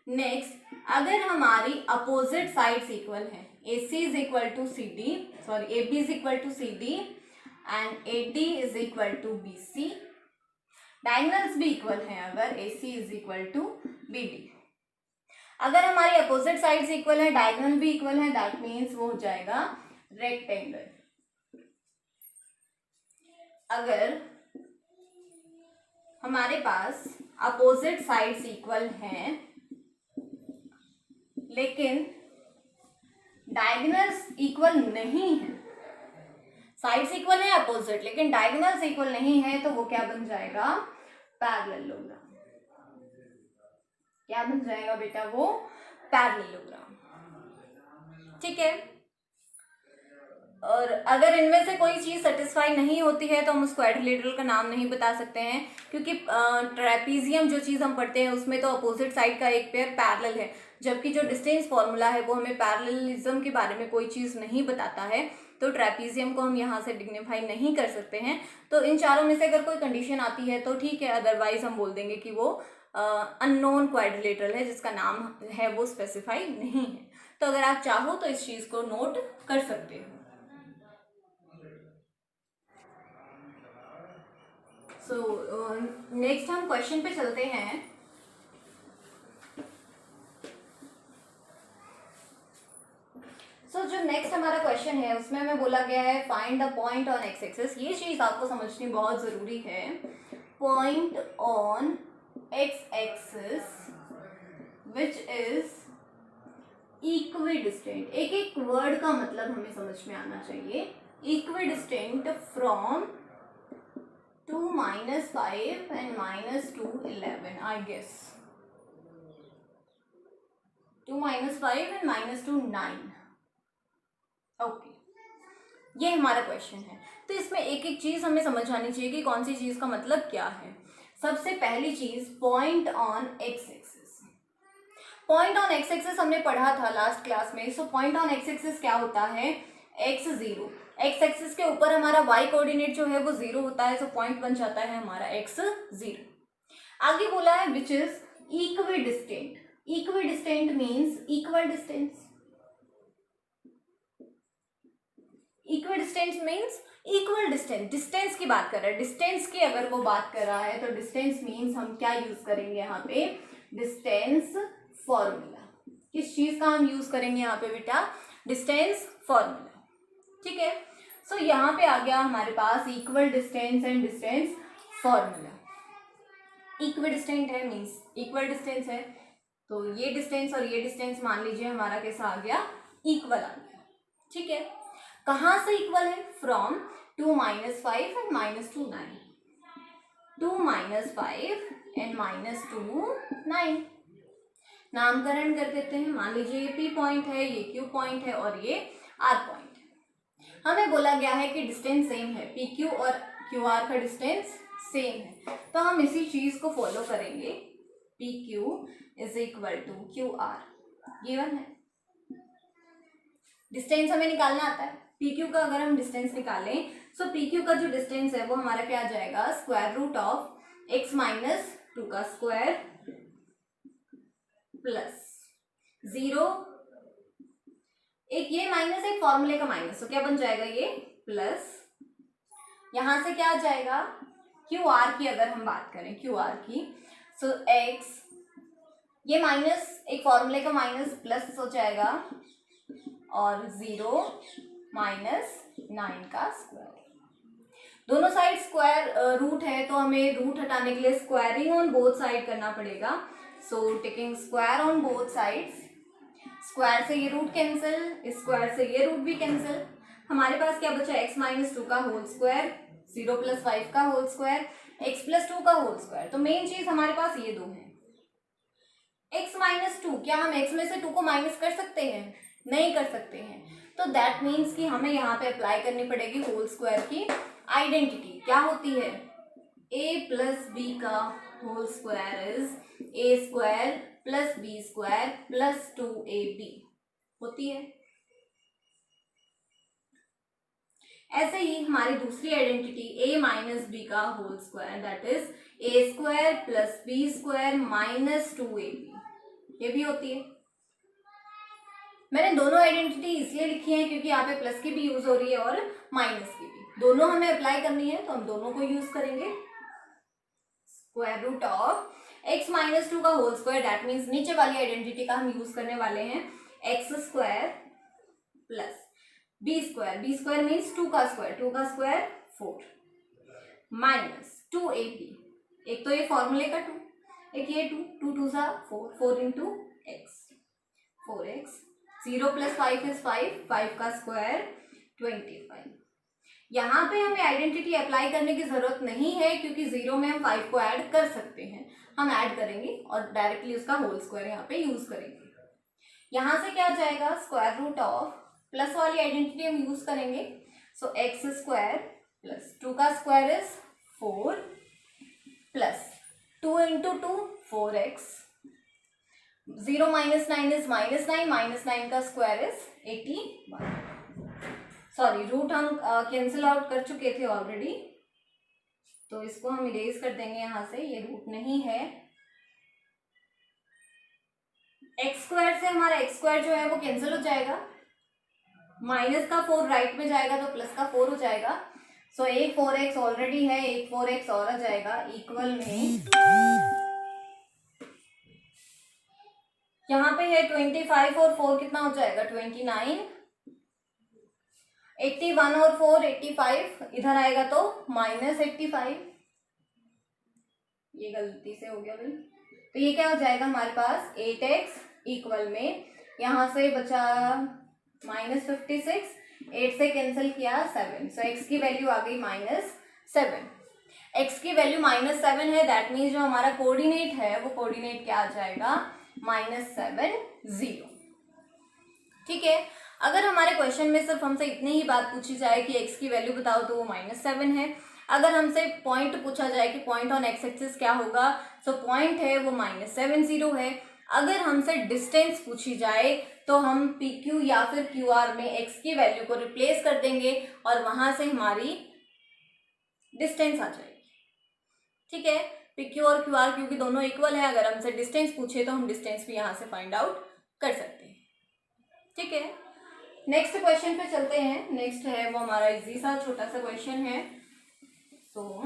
नेक्स्ट, अगर हमारी अपोजिट साइड्स इक्वल हैं, AC is equal to CD, AB is equal to CD and AD is equal to BC, diagonals भी इक्वल हैं अगर AC is equal to BD। अगर हमारी अपोजिट साइड्स इक्वल है, डायगोनल भी इक्वल है, that means वो हो जाएगा रेक्टेंगल। अगर हमारे पास अपोजिट साइड्स इक्वल हैं लेकिन डायगोनल्स इक्वल नहीं है, साइड्स इक्वल है अपोजिट लेकिन डायगोनल्स इक्वल नहीं है, तो वो क्या बन जाएगा, पैरेललोग्राम। क्या बन जाएगा बेटा, वो पैरेललोग्राम। ठीक है। और अगर इनमें से कोई चीज सेटिस्फाई नहीं होती है तो हम उस क्वाड्रिलेटरल का नाम नहीं बता सकते हैं, क्योंकि ट्रेपीजियम जो चीज हम पढ़ते हैं उसमें तो अपोजिट साइड का एक पेयर पैरेलल है, जबकि जो डिस्टेंस फॉर्मूला है वो हमें पैरेललिज्म के बारे में कोई चीज नहीं बताता है, तो ट्रेपीजियम को हम यहाँ से डिग्निफाई नहीं कर सकते हैं। तो इन चारों में से अगर कोई कंडीशन आती है तो ठीक है, अदरवाइज हम बोल देंगे कि वो अननोन क्वाड्रिलेटरल है जिसका नाम है वो स्पेसिफाई नहीं है। तो अगर आप चाहो तो इस चीज को नोट कर सकते हो। नेक्स्ट हम क्वेश्चन पे चलते हैं। जो नेक्स्ट हमारा क्वेश्चन है उसमें हमें बोला गया है find the point on x axis. ये चीज आपको समझनी बहुत जरूरी है। Point on x axis which is equidistant. एक एक वर्ड का मतलब हमें समझ में आना चाहिए। Equidistant from 2 - 5 and -2 11 I guess 2 - 5 and -2 9। Okay, ये हमारा क्वेश्चन है। तो इसमें एक एक चीज हमें समझ आनी चाहिए कि कौन सी चीज का मतलब क्या है। सबसे पहली चीज point on x axis. Point on x axis हमने पढ़ा था लास्ट क्लास में। So point on x axis क्या होता है, x0। एक्स एक्सिस के ऊपर हमारा y कोऑर्डिनेट जो है वो 0 होता है, सो पॉइंट बन जाता है हमारा x0। आगे बोला है which is equidistant. Equidistant means equal distance. Equidistance means equal distance, distance की बात कर रहा है। डिस्टेंस की अगर वो बात कर रहा है तो डिस्टेंस मीन्स हम क्या यूज करेंगे यहाँ पे, डिस्टेंस फॉर्मूला। किस चीज का हम यूज करेंगे यहाँ पे बेटा, डिस्टेंस फॉर्मूला। ठीक है। सो यहाँ पे आ गया हमारे पास equal distance and distance formula. Equidistant है मीन्स इक्वल डिस्टेंस है, तो ये डिस्टेंस और ये डिस्टेंस मान लीजिए हमारा कैसा आ गया, इक्वल आ गया। ठीक है। कहाँ से इक्वल है, फ्रॉम 2 - 5 and -2 9। 2 - 5 and -2 9 नामकरण कर देते हैं। मान लीजिए ये P पॉइंट है, ये Q पॉइंट है और ये R पॉइंट है। हमें बोला गया है कि डिस्टेंस सेम है, PQ और QR का डिस्टेंस सेम है, तो हम इसी चीज को फॉलो करेंगे। PQ is equal to QR given है। डिस्टेंस हमें निकालना आता है। PQ का अगर हम डिस्टेंस निकालें सो PQ का जो डिस्टेंस है वो हमारा क्या आ जाएगा, स्क्वायर रूट ऑफ x - 2 का स्क्वायर प्लस 0, एक ये माइनस एक फॉर्मूले का माइनस, तो क्या बन जाएगा ये प्लस, यहां से क्या आ जाएगा QR की अगर हम बात करें QR की, सो x ये माइनस एक फॉर्मूले का माइनस प्लस हो जाएगा और 0 - 9 का स्क्वायर। दोनों साइड स्क्वायर रूट है तो हमें रूट हटाने के लिए स्क्वायरिंग ऑन बोथ साइड करना पड़ेगा। So taking square on both sides, square से ये रूट कैंसिल, स्क्वायर से ये रूट भी कैंसिल। हमारे पास क्या बचा, x - 2 का होल स्क्वायर, 0 + 5 का होल स्क्वायर, x + 2 का होल स्क्वायर। तो मेन चीज हमारे पास ये दो है। x - 2, क्या हम x में से 2 को माइनस कर सकते हैं, नहीं कर सकते हैं, तो दैट मीन्स कि हमें यहाँ पे अप्लाई करनी पड़ेगी होल स्क्वायर की आइडेंटिटी। क्या होती है, a + b का whole square is a² + b² + 2ab होती है। ऐसे ही हमारी दूसरी आइडेंटिटी a - b का whole square that is a² + b² - 2ab, ये भी होती है। मैंने दोनों आइडेंटिटी इसलिए लिखी है क्योंकि यहाँ पे प्लस की भी यूज हो रही है और माइनस की भी, दोनों हमें अप्लाई करनी है तो हम दोनों को यूज करेंगे। Square root of x minus 2 का होल स्क्वायर, दैट मीन्स नीचे वाली आइडेंटिटी का हम यूज करने वाले हैं x square plus B square, B square means 2 का स्क्वायर, 2 का स्क्वायर 4 माइनस 2ab, एक तो ये फॉर्मूले का 2, एक ये 2, 2 2 सा 4, 4 into x, 4x, 0 plus 5 is 5, 5 का स्क्वायर 25। यहाँ पे हमें आइडेंटिटी अप्लाई करने की जरूरत नहीं है क्योंकि 0 में हम 5 को ऐड कर सकते हैं, हम ऐड करेंगे और डायरेक्टली उसका होल स्क्वायर यहाँ पे यूज करेंगे। यहाँ से क्या जाएगा, स्क्वायर रूट ऑफ प्लस वाली आइडेंटिटी हम यूज करेंगे, सो एक्स स्क्वायर प्लस 2 का square is 4 plus 2 into 2 4x, 0 minus 9 is -9, -9 का स्क्वायर इज 81। सॉरी, रूट हम कैंसिल आउट कर चुके थे ऑलरेडी, तो इसको हम इरेज कर देंगे यहाँ से, ये रूट नहीं है। एक्स स्क्वायर से हमारा एक्स स्क्वायर जो है वो कैंसिल हो जाएगा, माइनस का 4 राइट में जाएगा तो प्लस का 4 हो जाएगा, सो एक 4x ऑलरेडी है, एक 4x और आ जाएगा, इक्वल में यहाँ पे है 25 और 4 कितना हो जाएगा 29, 81 और 4 85, इधर आएगा तो -85, ये गलती से हो गया भाई, तो ये क्या हो जाएगा हमारे पास 8x इक्वल में, यहाँ से बचा -56, 8 से कैंसिल किया 7, सो x की वैल्यू आ गई -7, x की वैल्यू -7 है, दैट मीन्स जो हमारा कोऑर्डिनेट है वो कोऑर्डिनेट क्या आ जाएगा -7 0। ठीक है, अगर हमारे क्वेश्चन में सिर्फ हमसे इतनी ही बात पूछी जाए कि x की वैल्यू बताओ तो वो -7 है, अगर हमसे पॉइंट पूछा जाए कि पॉइंट ऑन एक्स एक्सिस क्या होगा, सो पॉइंट है वो -70 है। अगर हमसे डिस्टेंस पूछी जाए तो हम पी क्यू या फिर क्यू आर में x की वैल्यू को रिप्लेस कर देंगे और वहां से हमारी डिस्टेंस आ जाएगी। ठीक है, पी क्यू और क्यू आर क्योंकि दोनों इक्वल है, अगर हमसे डिस्टेंस पूछे तो हम डिस्टेंस भी यहाँ से फाइंड आउट कर सकते हैं। ठीक है, नेक्स्ट क्वेश्चन पे चलते हैं। नेक्स्ट है वो हमारा इजी सा छोटा सा क्वेश्चन है। तो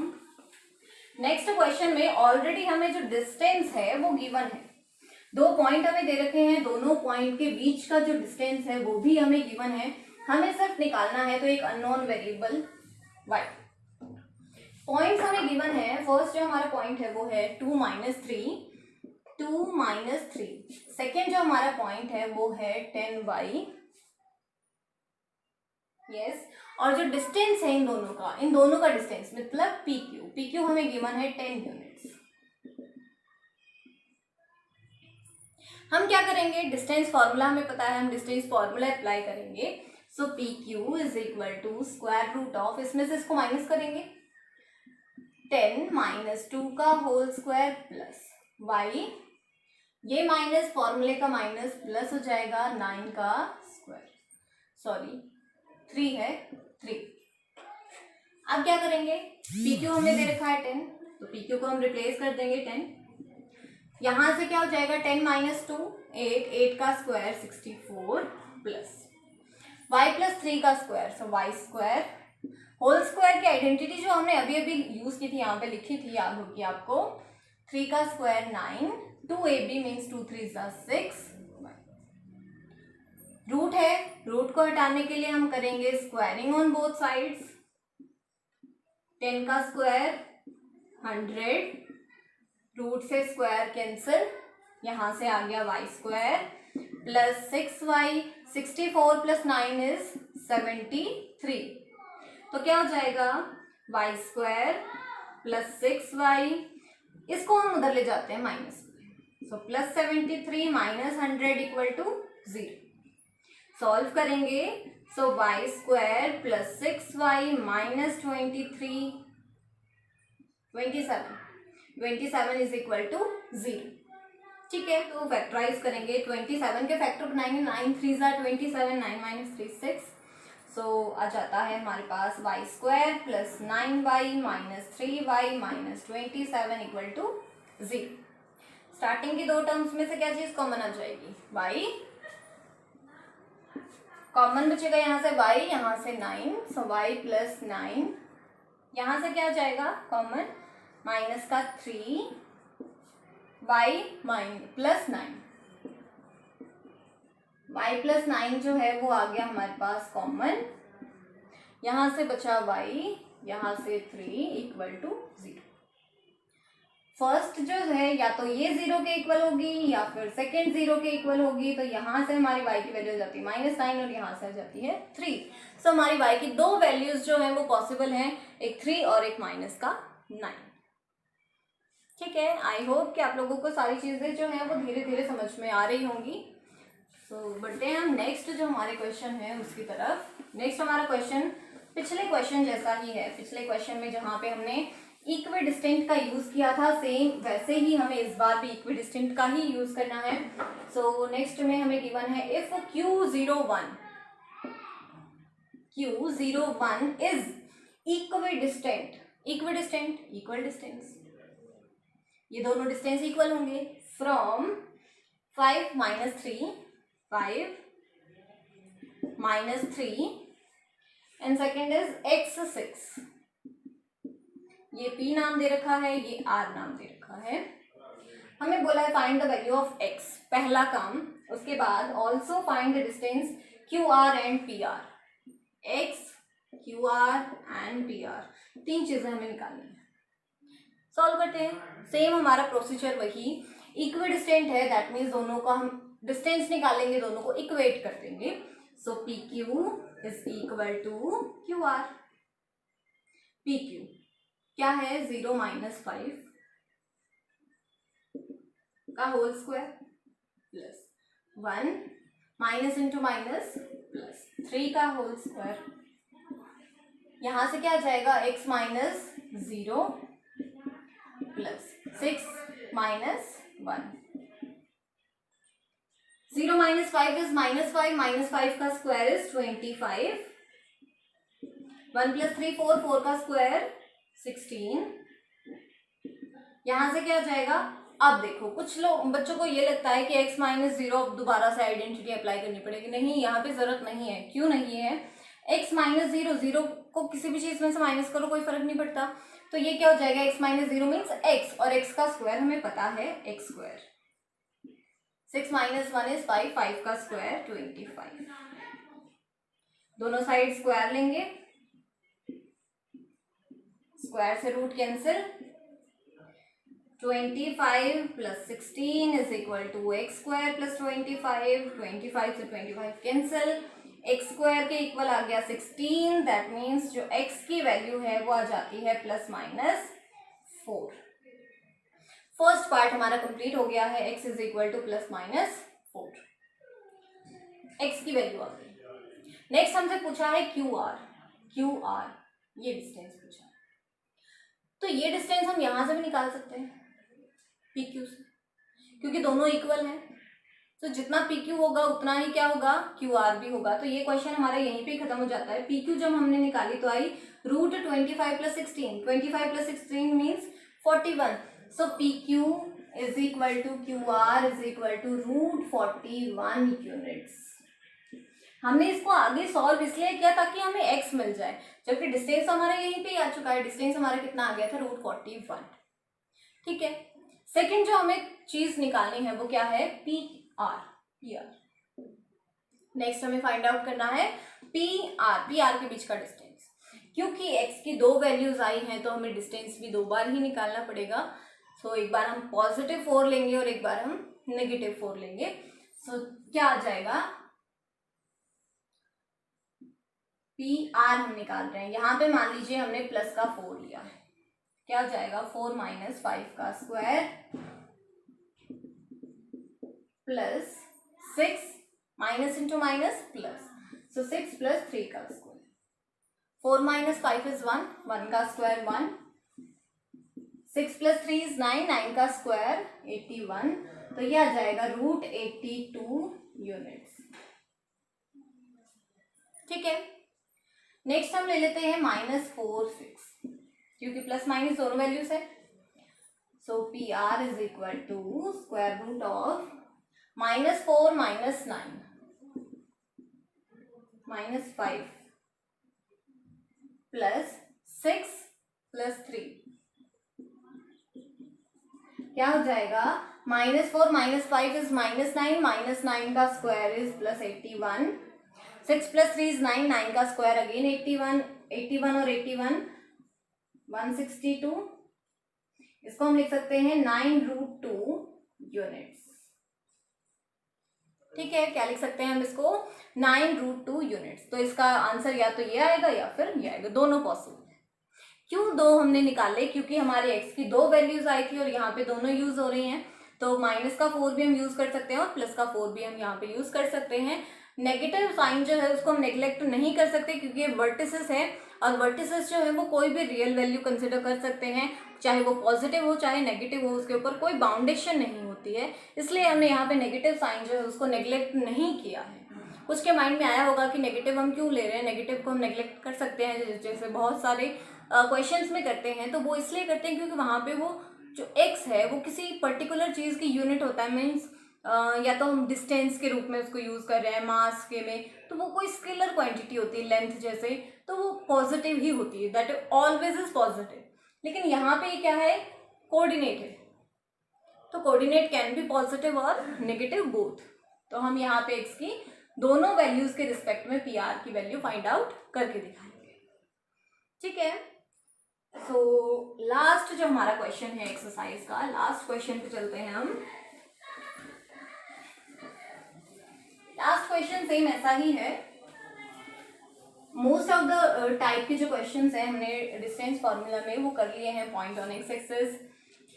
नेक्स्ट क्वेश्चन में ऑलरेडी हमें जो डिस्टेंस है वो गिवन है, 2 पॉइंट हमें दे रखे हैं, दोनों पॉइंट के बीच का जो डिस्टेंस है वो भी हमें गिवन है, हमें सिर्फ निकालना है तो एक अननोन वेरिएबल y। पॉइंट्स हमें गिवन है, फर्स्ट जो हमारा पॉइंट है वो है 2 - 3, सेकेंड जो हमारा पॉइंट है वो है 10y, यस, और जो डिस्टेंस है इन दोनों का डिस्टेंस मतलब पी क्यू हमें गिवन है 10 यूनिट्स। हम क्या करेंगे, डिस्टेंस फॉर्मूला हमें पता है, हम डिस्टेंस फॉर्मूला अप्लाई करेंगे, so P Q is equal to square root of, इसमें से इसको माइनस करेंगे, 10 - 2 का होल स्क्वायर प्लस y, ये माइनस फॉर्मूले का माइनस प्लस हो जाएगा 9 का स्क्वायर, सॉरी 3 है 3। अब क्या करेंगे, पी क्यू हमने दे रखा है 10, तो पी क्यू को हम रिप्लेस कर देंगे 10, यहां से क्या हो जाएगा 10 - 2 8, 8 का स्क्वायर 64 प्लस y प्लस 3 का स्क्वायर, सो y स्क्वायर, होल स्क्वायर की आइडेंटिटी जो हमने अभी अभी यूज की थी यहाँ पे लिखी थी, याद होगी आपको, 3 का स्क्वायर 9, 2ab मीन्स 2 3 6, रूट है, रूट को हटाने के लिए हम करेंगे स्क्वायरिंग ऑन बोथ साइड्स, 10 का स्क्वायर 100, रूट से स्क्वायर कैंसिल, यहाँ से आ गया y square plus 6y, 64 plus 9 is 73, तो क्या हो जाएगा y स्क्वायर प्लस 6y, इसको हम उधर ले जाते हैं minus, so plus 73 minus 100 equal to 0, solve करेंगे, so y square plus 6y minus 27 is equal to 0। ठीक है, तो फैक्टराइज करेंगे, 27 के फैक्टर बनाएंगे, 9 3 ज़ा 27, 9 - 3 6, सो आ जाता है हमारे पास y square plus 9y minus 3y minus 27 equal to 0। Starting की 2 टर्म्स में से क्या चीज कॉमन आ जाएगी, y कॉमन बचेगा, यहाँ से y, यहाँ से 9, सो y प्लस 9, यहाँ से क्या आ जाएगा कॉमन माइनस का 3 y प्लस 9, y प्लस 9 जो है वो आ गया हमारे पास कॉमन, यहां से बचा y, यहां से 3 इक्वल टू 0। फर्स्ट जो है या तो ये 0 के इक्वल होगी या फिर सेकेंड 0 के इक्वल होगी, तो यहाँ से हमारी y की वैल्यू आ जाती है -9 और यहाँ से आ जाती है 3। सो हमारी y की दो वैल्यूज जो हैं वो पॉसिबल हैं, एक 3 और एक -9। ठीक है, आई होप कि आप लोगों को सारी चीज़ें जो हैं वो धीरे धीरे समझ में आ रही होंगी। सो बढ़ते हैं हम नेक्स्ट जो हमारे क्वेश्चन है उसकी तरफ। नेक्स्ट हमारा क्वेश्चन पिछले क्वेश्चन जैसा ही है। पिछले क्वेश्चन में जहाँ पे हमने इक्विडिस्टेंट का यूज किया था, सेम वैसे ही हमें इस बार भी इक्विडिस्टेंट का ही यूज करना है। सो नेक्स्ट में हमें गिवन है if Q01 is equidistant, equal distance, ये दोनों डिस्टेंस इक्वल होंगे from 5 -3 and second is x6। ये P नाम दे रखा है, ये R नाम दे रखा है। हमें बोला है find the value of x, पहला काम। उसके बाद also find the distance QR and PR, x, QR and PR, तीन चीजें हमें निकालनी है। सॉल्व करते हैं। सेम हमारा प्रोसीजर वही, इक्विडिस्टेंट है, दैट मीन्स दोनों का हम डिस्टेंस निकालेंगे, दोनों को इक्वेट कर देंगे। So PQ is equal to QR। PQ क्या है, 0 - 5 का whole square plus 1 minus into minus plus 3 का होल स्क्वायर। यहां से क्या आ जाएगा, x - 0 प्लस 6 - 1। 0 - 5 इज -5 -5 का स्क्वायर इज 25। 1 + 3 4 का स्क्वायर 16। यहां से क्या आ जाएगा, अब देखो कुछ लोग बच्चों को ये लगता है कि x - 0 दोबारा से आइडेंटिटी अप्लाई करनी पड़ेगी। नहीं, यहाँ पे जरूरत नहीं है। क्यों नहीं है, x - 0, 0 को किसी भी चीज में से माइनस करो कोई फर्क नहीं पड़ता। तो ये क्या हो जाएगा, x - 0 मीन्स x, और x का स्क्वायर हमें पता है x स्क्वायर। 6 - 1 इज 5, 5 का स्क्वायर 25। दोनों साइड स्क्वायर लेंगे, स्क्वायर से root cancel, 25 + 16 is equal to x square plus 25। 25 से 25 कैंसिल, x स्क्वायर के इक्वल आ गया 16, दैट मीन्स जो x की वैल्यू है वो आ जाती है +-4। फर्स्ट पार्ट हमारा कंप्लीट हो गया है, x is equal to +-4, x की वैल्यू आ गई। नेक्स्ट हमसे पूछा है QR, ये डिस्टेंस पूछा है। तो ये डिस्टेंस हम यहां से भी निकाल सकते हैं PQ से, क्योंकि दोनों इक्वल हैं। तो जितना PQ होगा उतना ही क्या होगा, QR भी होगा। तो ये क्वेश्चन हमारा यहीं पे खत्म हो जाता है। PQ जब हमने निकाली तो आई √25 + 16, 25 + 16 means 41। So PQ is equal to QR is equal to √41 units. हमने इसको आगे सॉल्व इसलिए किया ताकि हमें x मिल जाए, जबकि डिस्टेंस हमारा यहीं पे आ चुका है। डिस्टेंस हमारा कितना आ गया था, √41। ठीक है, सेकंड जो हमें चीज निकालनी है वो क्या है, PR। नेक्स्ट हमें फाइंड आउट करना है PR के बीच का डिस्टेंस। क्योंकि x की दो वैल्यूज आई हैं तो हमें डिस्टेंस भी दो बार ही निकालना पड़ेगा। सो एक बार हम +4 लेंगे और एक बार हम -4 लेंगे। सो क्या आ जाएगा, PR हम निकाल रहे हैं, यहाँ पे मान लीजिए हमने प्लस का 4 लिया है, क्या हो जाएगा, 4 - 5 का square plus 6 minus into minus plus, so 6 + 3 का स्क्वायर। 4 - 5 इज 1, 1 का स्क्वायर 1, 6 + 3 इज 9, 9 का स्क्वायर 81। तो ये आ जाएगा √82 यूनिट्स। ठीक है, नेक्स्ट हम ले लेते हैं -4 6, क्योंकि प्लस माइनस दोनों वैल्यूज है। So PR is equal to square root of -4 - 9 -5 plus 6 + 3 क्या हो जाएगा, -4 -5 इज -9, -9 का स्क्वायर इज +81, 6 + 3 इज 9, 9 का स्क्वायर अगेन 81, 81 और 81 162, इसको हम लिख सकते हैं 9√2 यूनिट्स। ठीक है, क्या लिख सकते हैं हम इसको, 9√2 यूनिट्स। तो इसका आंसर या तो ये आएगा या फिर ये आएगा, दोनों पॉसिबल है। क्यों दो हमने निकाले, क्योंकि हमारे x की दो वैल्यूज आई थी और यहाँ पे दोनों यूज हो रही हैं, तो -4 भी हम यूज कर सकते हैं और +4 भी हम यहाँ पे यूज कर सकते हैं। नेगेटिव साइन जो है उसको हम नेग्लेक्ट नहीं कर सकते, क्योंकि ये वर्टिसेस है और वर्टिसेस जो है वो कोई भी रियल वैल्यू कंसिडर कर सकते हैं, चाहे वो पॉजिटिव हो चाहे नेगेटिव हो, उसके ऊपर कोई बाउंडेशन नहीं होती है, इसलिए हमने यहाँ पे नेगेटिव साइन जो है उसको नेग्लेक्ट नहीं किया है। कुछ के माइंड में आया होगा कि नेगेटिव हम क्यों ले रहे हैं, नेगेटिव को हम नेग्लेक्ट कर सकते हैं, जैसे बहुत सारे क्वेश्चंस में करते हैं, तो वो इसलिए करते हैं क्योंकि वहाँ पे वो जो x है वो किसी पर्टिकुलर चीज़ की यूनिट होता है, मीन्स या तो हम डिस्टेंस के रूप में उसको यूज़ कर रहे हैं, मास के में, तो वो कोई स्केलर क्वांटिटी होती है लेंथ जैसे, तो वो पॉजिटिव ही होती है, दैट ऑलवेज इज पॉजिटिव। लेकिन यहाँ पे क्या है, कोऑर्डिनेट है, तो कोऑर्डिनेट कैन बी पॉजिटिव और नेगेटिव बोथ। तो हम यहाँ पे x की दोनों वैल्यूज के रिस्पेक्ट में PR की वैल्यू फाइंड आउट करके दिखाएंगे। ठीक है, सो लास्ट जो हमारा क्वेश्चन है एक्सरसाइज का, लास्ट क्वेश्चन पे चलते हैं हम। लास्ट क्वेश्चन सेम ऐसा ही है, मोस्ट ऑफ द टाइप के जो क्वेश्चंस हैं हमने डिस्टेंस फार्मूला में वो कर लिए हैं, पॉइंट ऑन एक्स एक्सिस,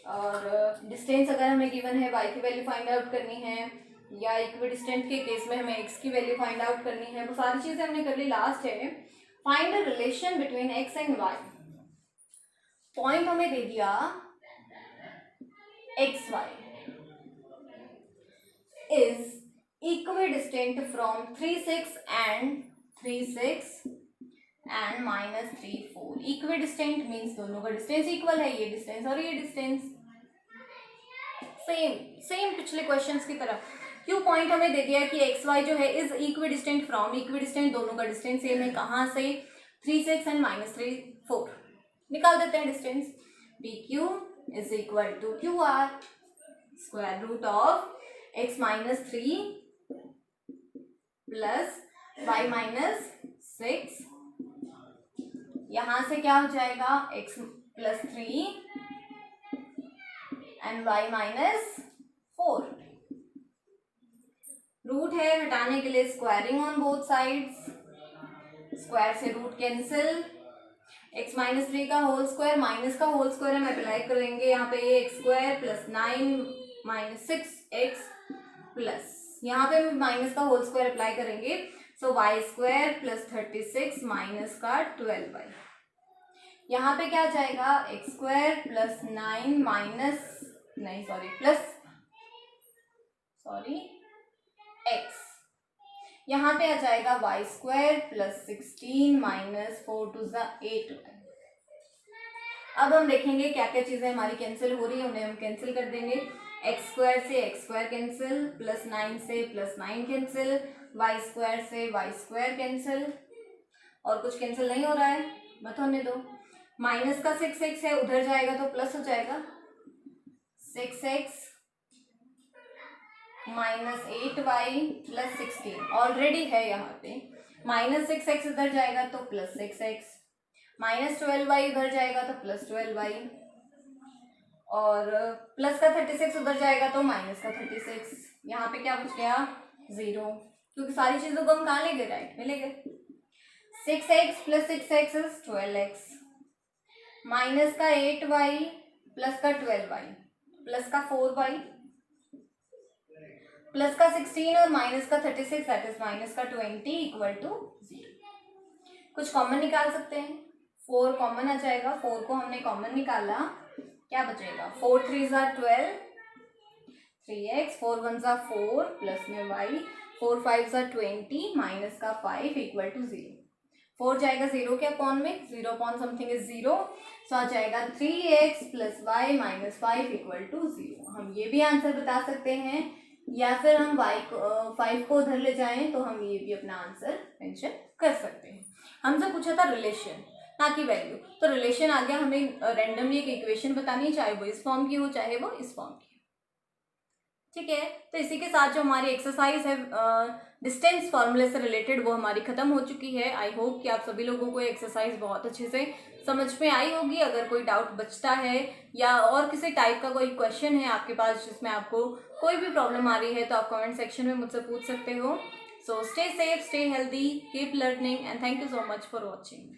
और डिस्टेंस अगर हमें गिवन है y की वैल्यू फाइंड आउट करनी है, या इक्विडिस्टेंट के केस में हमें x की वैल्यू फाइंड आउट करनी है, वो सारी चीजें हमने कर ली। लास्ट है find a relation between x and y। Point हमें दे दिया xy is equidistant from 3 6 and 3 6 and -3 4। Equidistant means दोनों का डिस्टेंस इक्वल है, ये डिस्टेंस और ये डिस्टेंस सेम पिछले क्वेश्चंस की तरह। क्यों पॉइंट हमें दे दिया कि एक्स वाई जो है इज इक्विडिस्टेंट फ्रॉम, इक्विडिस्टेंट दोनों का डिस्टेंस सेम है, कहाँ से, 3 6 एंड -3 4। निकाल देते हैं distance, PQ is equal to QR square root of x -3 plus y -6, यहां से क्या हो जाएगा x +3 एंड y -4। रूट है हटाने के लिए squaring on both sides, square से रूट कैंसिल, x -3 का होल स्क्वायर माइनस का होल स्क्वायर हम अप्लाई करेंगे यहाँ पे, x square plus 9 -6x plus यहाँ पे माइनस का होल स्क्वायर अप्लाई करेंगे, so y square plus 36 minus का 12y। यहाँ पे क्या आ जाएगा x स्क्वायर प्लस 9 माइनस नहीं सॉरी x, यहाँ पे आ जाएगा y स्क्वायर प्लस 16 माइनस 4 2 8। अब हम देखेंगे क्या क्या चीजें हमारी कैंसिल हो रही है, उन्हें हम कैंसिल कर देंगे। एक्स स्क्वायर से एक्स स्क्वायर कैंसिल, प्लस 9 से प्लस 9 कैंसिल, वाई स्क्वायर से वाई स्क्वायर कैंसिल, और कुछ कैंसिल नहीं हो रहा है, मत होने दो। माइनस का 6x है, उधर जाएगा तो प्लस हो जाएगा, 6x minus 8y plus 16 already है यहाँ पे, माइनस 6x उधर जाएगा तो प्लस 6x, माइनस 12y उधर जाएगा तो प्लस 12y, और प्लस का 36 उधर जाएगा तो माइनस का 36। यहाँ पे क्या बच गया 0, क्योंकि सारी चीजों को हम कहाँ ले गए, राइट में ले गए। 6x plus 6x is 12x, minus का 8y प्लस का 12y प्लस का 4y प्लस का 16 और माइनस का 36 दैट इज माइनस का 20 इक्वल टू 0। कुछ कॉमन निकाल सकते हैं, 4 कॉमन आ जाएगा, 4 को हमने कॉमन निकाला, क्या बचेगा 4 3 12, 3x, 4 1 4 प्लस में y, 4 5 20 माइनस का 5 इक्वल टू 0। 4 जाएगा 0 के अपॉन में, 0 अपॉन समथिंग इज 0, सो आ जाएगा 3x plus Y minus 5 equal to 0। हम ये भी आंसर बता सकते हैं, या फिर हम y को 5 को उधर ले जाएं तो हम ये भी अपना आंसर मेंशन कर सकते हैं। हमसे पूछा था रिलेशन, ना कि वैल्यू। तो रिलेशन आ गया, हमें रैंडमली एक इक्वेशन बतानी है, चाहे वो इस फॉर्म की हो चाहे वो इस फॉर्म की हो। ठीक है, तो इसी के साथ जो हमारी एक्सरसाइज है डिस्टेंस फार्मूले से रिलेटेड वो हमारी खत्म हो चुकी है। आई होप कि आप सभी लोगों को एक्सरसाइज बहुत अच्छे से समझ में आई होगी। अगर कोई डाउट बचता है या और किसी टाइप का कोई क्वेश्चन है आपके पास जिसमें आपको कोई भी प्रॉब्लम आ रही है, तो आप कमेंट सेक्शन में मुझसे पूछ सकते हो। So stay safe, stay healthy, keep learning and thank you so much for watching.